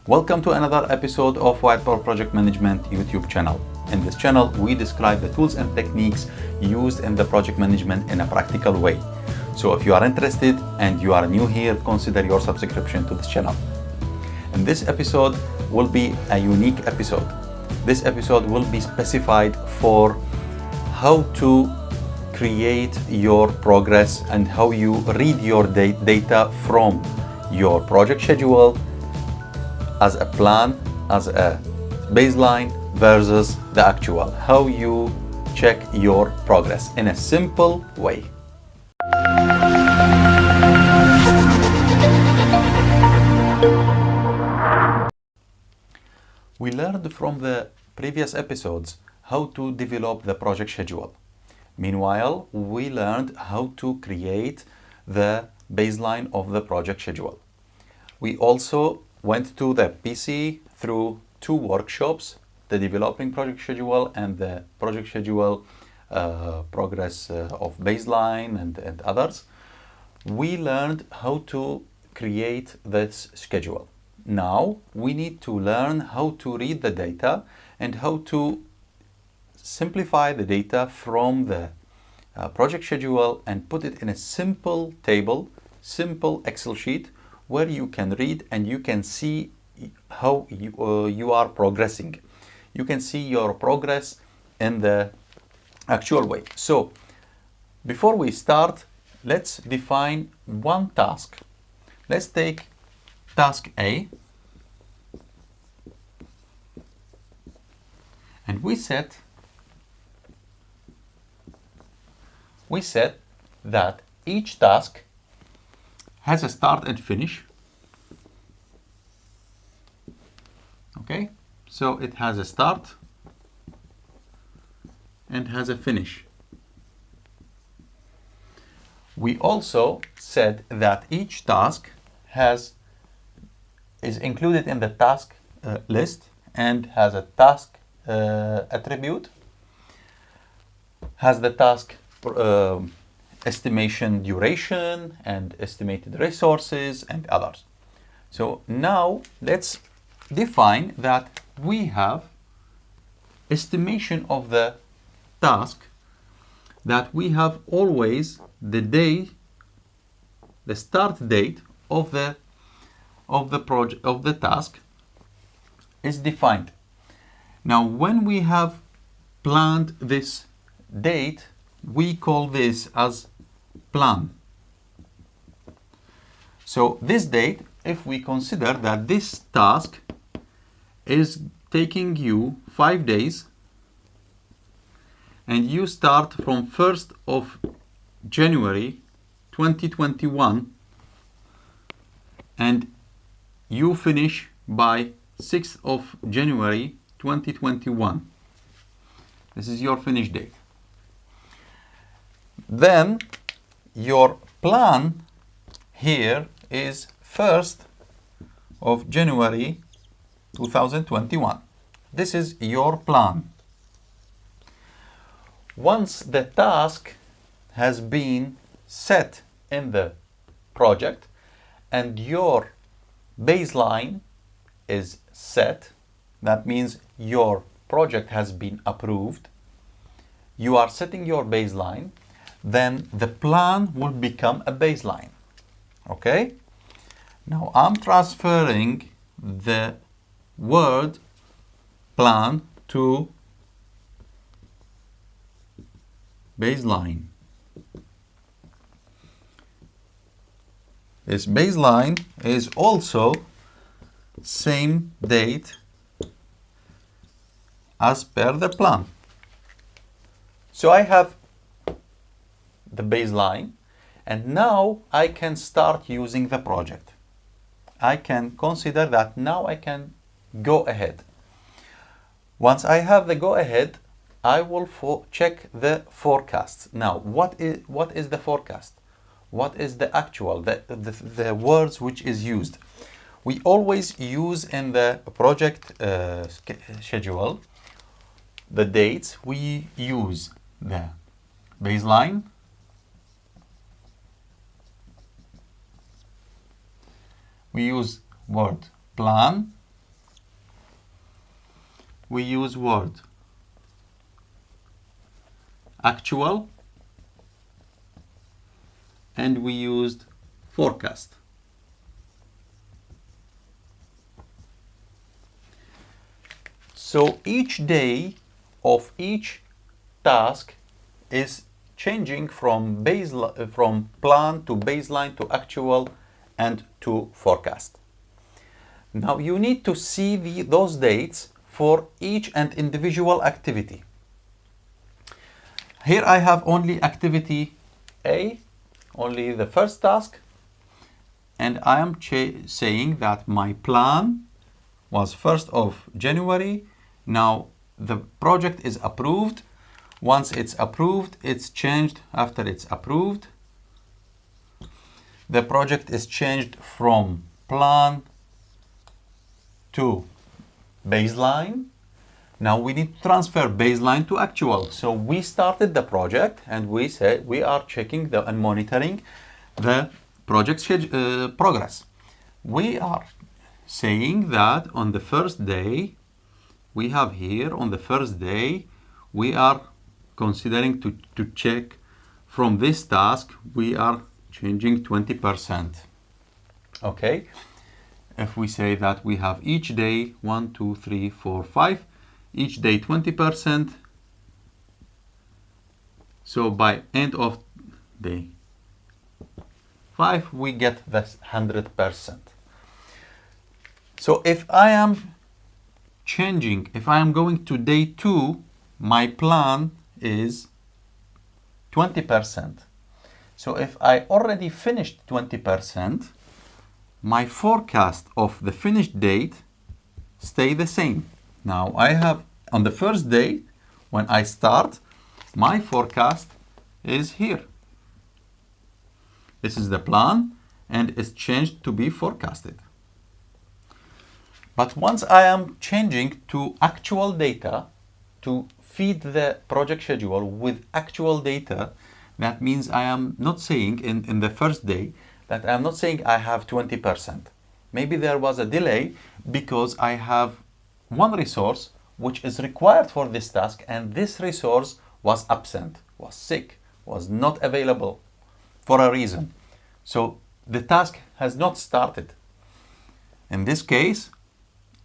Welcome to another episode of Whiteboard Project Management YouTube channel. In this channel, we describe the tools and techniques used in the project management in a practical way. So if you are interested and you are new here, consider your subscription to this channel. And this episode will be a unique episode. This episode will be specified for how to create your progress and how you read your data from your project schedule as a plan, as a baseline versus the actual. How you check your progress in a simple way. We learned from the previous episodes how to develop the project schedule. Meanwhile, we learned how to create the baseline of the project schedule. We also went to the PC through two workshops, the developing project schedule and the project schedule progress of baseline and others. We learned how to create this schedule. Now we need to learn how to read the data and how to simplify the data from the project schedule and put it in a simple table, simple Excel sheet where you can read and you can see how you are progressing. You can see your progress in the actual way. So before we start, let's define one task. Let's take task A, and we said that each task has a start and finish. Okay, so it has a start and has a finish. We also said that each task is included in the task list and has a task attribute, has the task estimation duration and estimated resources and others. So now let's define that we have estimation of the task, that we have always the day, the start date of the project, of the task is defined. Now when we have planned this date, we call this as plan. So this date, if we consider that this task is taking you 5 days and you start from 1st of January 2021 and you finish by 6th of January 2021. This is your finish date. Then your plan here is 1st of January 2021. This is your plan. Once the task has been set in the project and your baseline is set, that means your project has been approved, you are setting your baseline, then the plan will become a baseline. Okay? Now I'm transferring the word plan to baseline. This baseline is also same date as per the plan. So I have the baseline and now I can start using the project. I can consider that now I can go ahead. Once I have the go ahead, I will check the forecast. Now what is the forecast? What is the actual, the words which is used? We always use in the project schedule the dates. We use the baseline, we use word plan, we use word actual, and we used forecast. So each day of each task is changing from plan to baseline to actual and to forecast. Now you need to see those dates for each and individual activity. Here I have only activity A, only the first task, and I am saying that my plan was 1st of January. Now the project is approved. Once it's approved, it's changed after it's approved. The project is changed from plan to baseline. Now we need to transfer baseline to actual. So we started the project and we said we are checking and monitoring the project progress. We are saying that on the first day, we have here on the first day, we are considering to check from this task, we are changing 20%. Okay. If we say that we have each day 1, 2, 3, 4, 5, each day 20%. So by end of day 5, we get this 100%. So if I am changing, if I am going to day 2, my plan is 20%. So if I already finished 20%, my forecast of the finished date stay the same. Now I have on the first day, when I start, my forecast is here. This is the plan and it's changed to be forecasted. But once I am changing to actual data to feed the project schedule with actual data, that means I am not saying in the first day that I'm not saying I have 20%. Maybe there was a delay because I have one resource which is required for this task and this resource was absent, was sick, was not available for a reason. So the task has not started. In this case,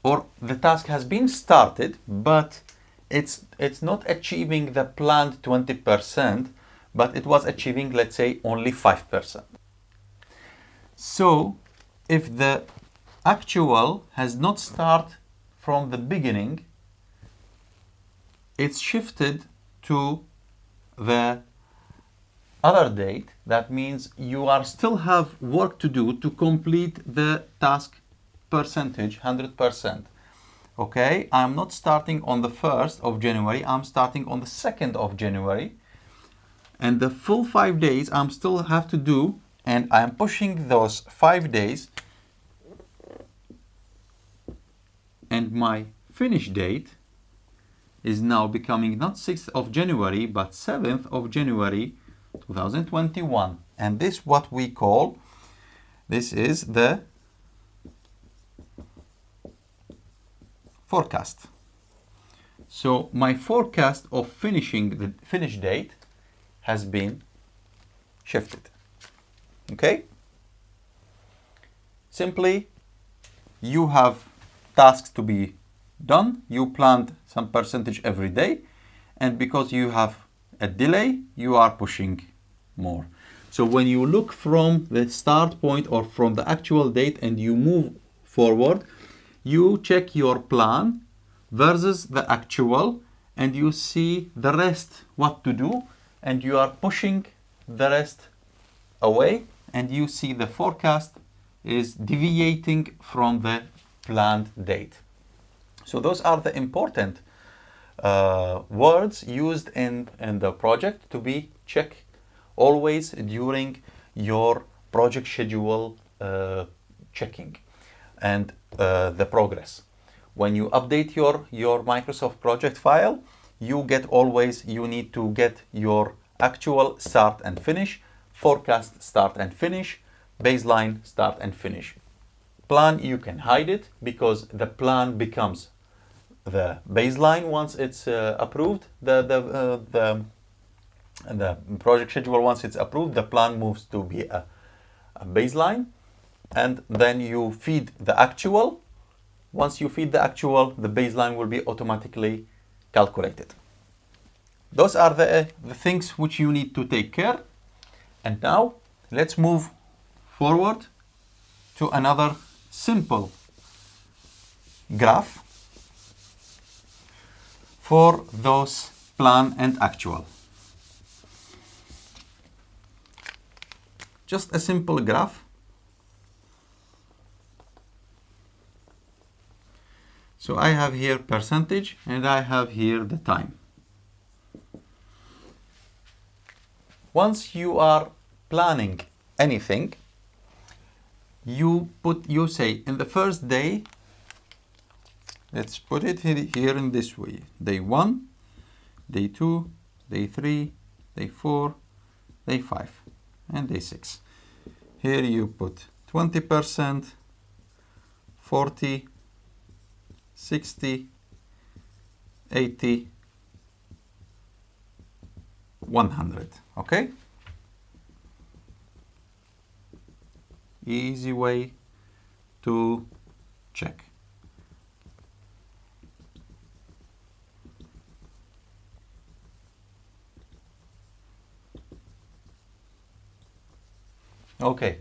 or the task has been started, but it's not achieving the planned 20%, but it was achieving, let's say, only 5%. So if the actual has not started from the beginning, it's shifted to the other date. That means you are still have work to do to complete the task percentage 100%. Okay, I'm not starting on the 1st of January, I'm starting on the 2nd of January, and the full 5 days I'm still have to do, and I'm pushing those 5 days, and my finish date is now becoming not 6th of January but 7th of January 2021, and this what we call, this is the forecast. So my forecast of finishing the finish date has been shifted. Okay? Simply, you have tasks to be done, you planned some percentage every day, and because you have a delay, you are pushing more. So when you look from the start point or from the actual date and you move forward, you check your plan versus the actual and you see the rest what to do, and you are pushing the rest away, and you see the forecast is deviating from the planned date. So those are the important words used in the project to be checked always during your project schedule checking and the progress. When you update your Microsoft project file, you need to get your actual start and finish, forecast start and finish, baseline start and finish. Plan, you can hide it because the plan becomes the baseline once it's approved. The project schedule, once it's approved, the plan moves to be a baseline, and then you feed the actual. Once you feed the actual, the baseline will be automatically calculated. Those are the things which you need to take care. And now let's move forward to another simple graph for those plan and actual. Just a simple graph. So I have here percentage and I have here the time. Once you are planning anything, you say in the first day, let's put it here in this way. Day 1, day 2, day 3, day 4, day 5, and day 6. Here you put 20%, 40, 60, 80, 100. Okay? Easy way to check. Okay,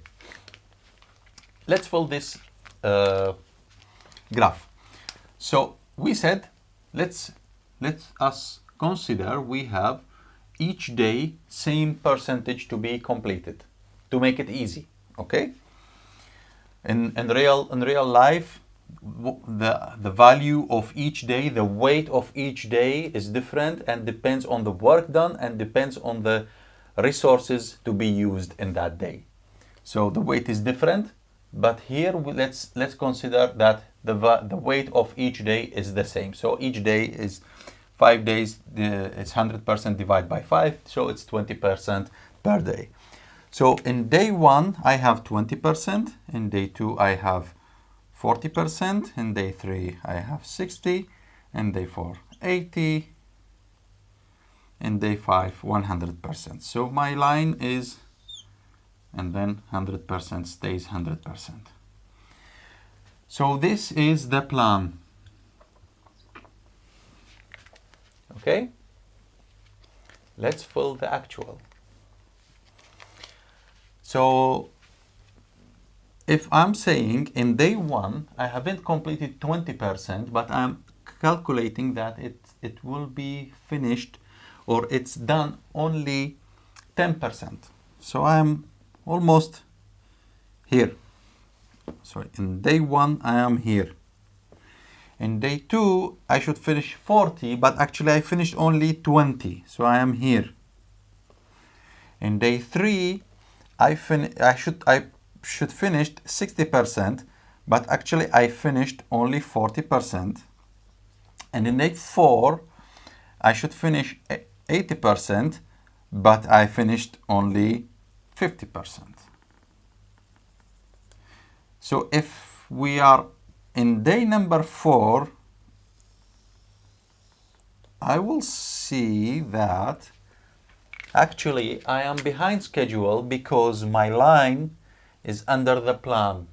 let's fill this graph. So we said let us consider we have each day same percentage to be completed to make it easy. Okay, in real life, the value of each day, the weight of each day is different and depends on the work done and depends on the resources to be used in that day. So the weight is different, but here let's consider that the weight of each day is the same. So each day is 5 days, it's 100% divided by 5, so it's 20% per day. So in day 1 I have 20%, in day 2 I have 40%, in day 3 I have 60, in day 4 80, in day 5 100%. So my line is, and then 100% stays 100%. So this is the plan. Okay, let's fill the actual. So if I'm saying in day 1 I haven't completed 20%, but I'm calculating that it will be finished or it's done only 10%. So I'm almost here. Sorry, in day 1 I am here. In day 2 I should finish 40, but actually I finished only 20, so I am here. In day 3 I should finish 60%, but actually I finished only 40%. And in day 4 I should finish 80%, but I finished only 50%. So if we are in day number 4, I will see that actually I am behind schedule because my line is under the plan.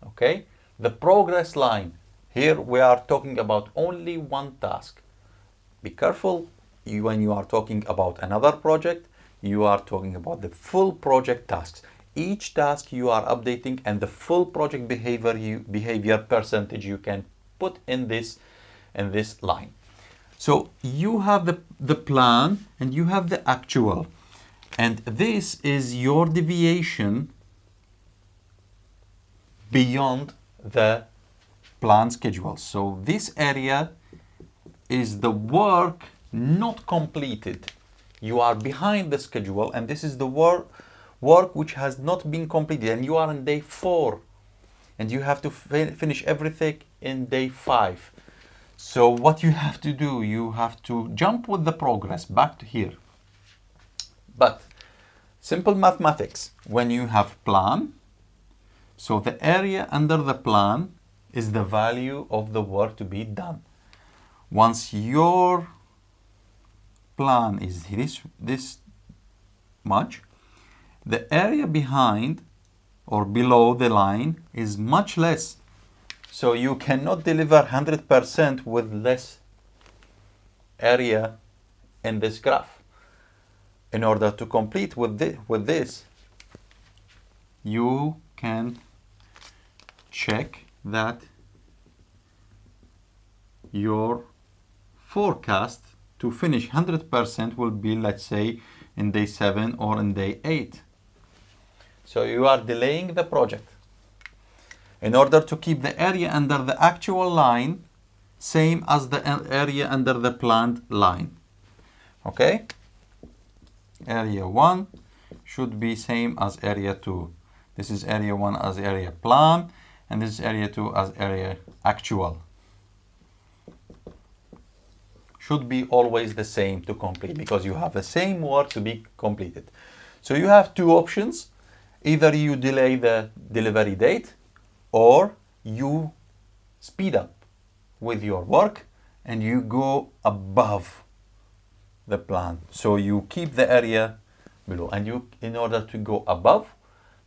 Okay, the progress line. Here we are talking about only one task. Be careful when you are talking about another project, you are talking about the full project tasks. Each task you are updating and the full project behavior percentage you can put in this line. So you have the plan and you have the actual, and this is your deviation beyond the plan schedule. So this area is the work not completed. You are behind the schedule, and this is the work which has not been completed, and you are on day 4 and you have to finish everything in day 5. So what you have to do, you have to jump with the progress back to here. But simple mathematics, when you have plan, so the area under the plan is the value of the work to be done. Once your plan is this much, the area behind or below the line is much less. So you cannot deliver 100% with less area in this graph. In order to complete with this, you can check that your forecast to finish 100% will be, let's say, in day 7 or in day 8. So you are delaying the project in order to keep the area under the actual line same as the area under the planned line. Okay? Area 1 should be same as area 2. This is area 1 as area plan, and this is area 2 as area actual. Should be always the same to complete, because you have the same work to be completed. So you have two options. Either you delay the delivery date, or you speed up with your work and you go above the plan. So you keep the area below, and you, in order to go above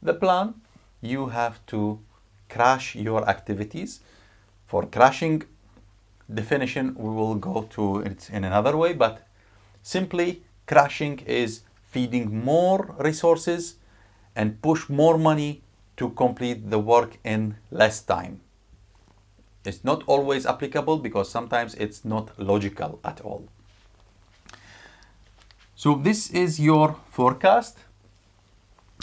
the plan, you have to crash your activities. For crashing definition, we will go to it in another way, but simply crashing is feeding more resources and push more money to complete the work in less time. It's not always applicable, because sometimes it's not logical at all. So this is your forecast.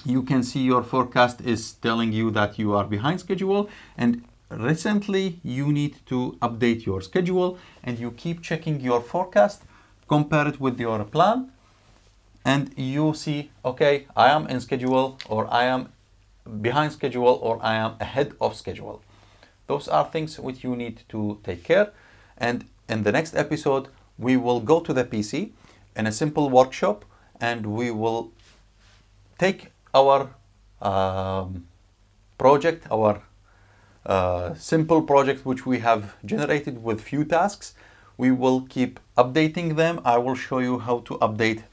You can see your forecast is telling you that you are behind schedule, and recently you need to update your schedule, and you keep checking your forecast, compare it with your plan, and you see, okay, I am in schedule, or I am behind schedule, or I am ahead of schedule. Those are things which you need to take care. And in the next episode, we will go to the PC in a simple workshop, and we will take our project, our simple project which we have generated with few tasks. We will keep updating them. I will show you how to update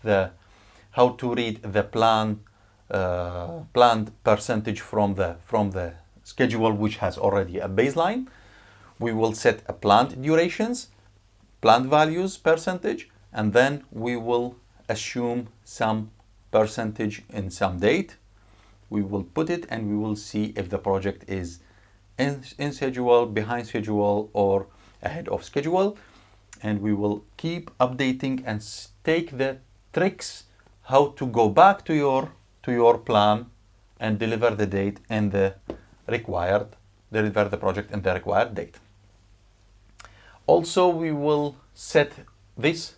how to read the planned percentage from the schedule, which has already a baseline. We will set a planned durations, planned values, percentage, and then we will assume some percentage in some date. We will put it, and we will see if the project is in schedule, behind schedule, or ahead of schedule. And we will keep updating and take the tricks how to go back to your plan and deliver the date and deliver the project in the required date. Also, we will set these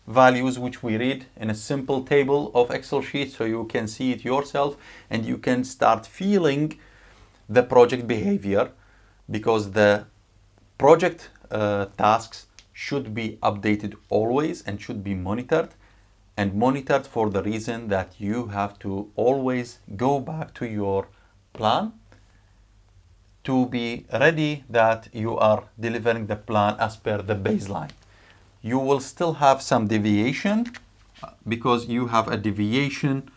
values which we read in a simple table of Excel sheet, so you can see it yourself and you can start feeling the project behavior, because the project tasks should be updated always and should be monitored, and monitored for the reason that you have to always go back to your plan to be ready that you are delivering the plan as per the baseline. You will still have some deviation, because you have a deviation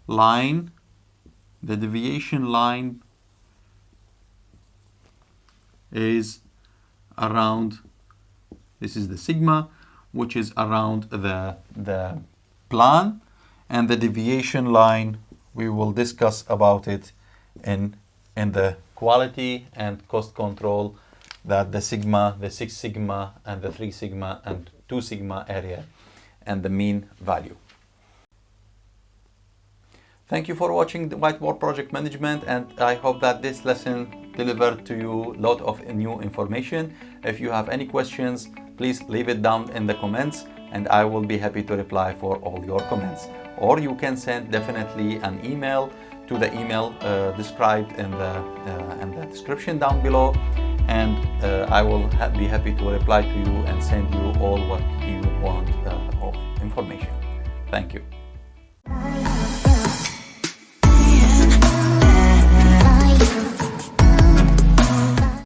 line. The deviation line is around, this is the sigma, which is around the plan, and the deviation line, we will discuss about it in the quality and cost control, that the sigma, the 6 sigma, and the 3 sigma, and 2 sigma area, and the mean value. Thank you for watching the Whiteboard Project Management, and I hope that this lesson delivered to you a lot of new information. If you have any questions, please leave it down in the comments, and I will be happy to reply for all your comments. Or you can send definitely an email to the email described in the description down below, and I will be happy to reply to you and send you all what you want of information. Thank you.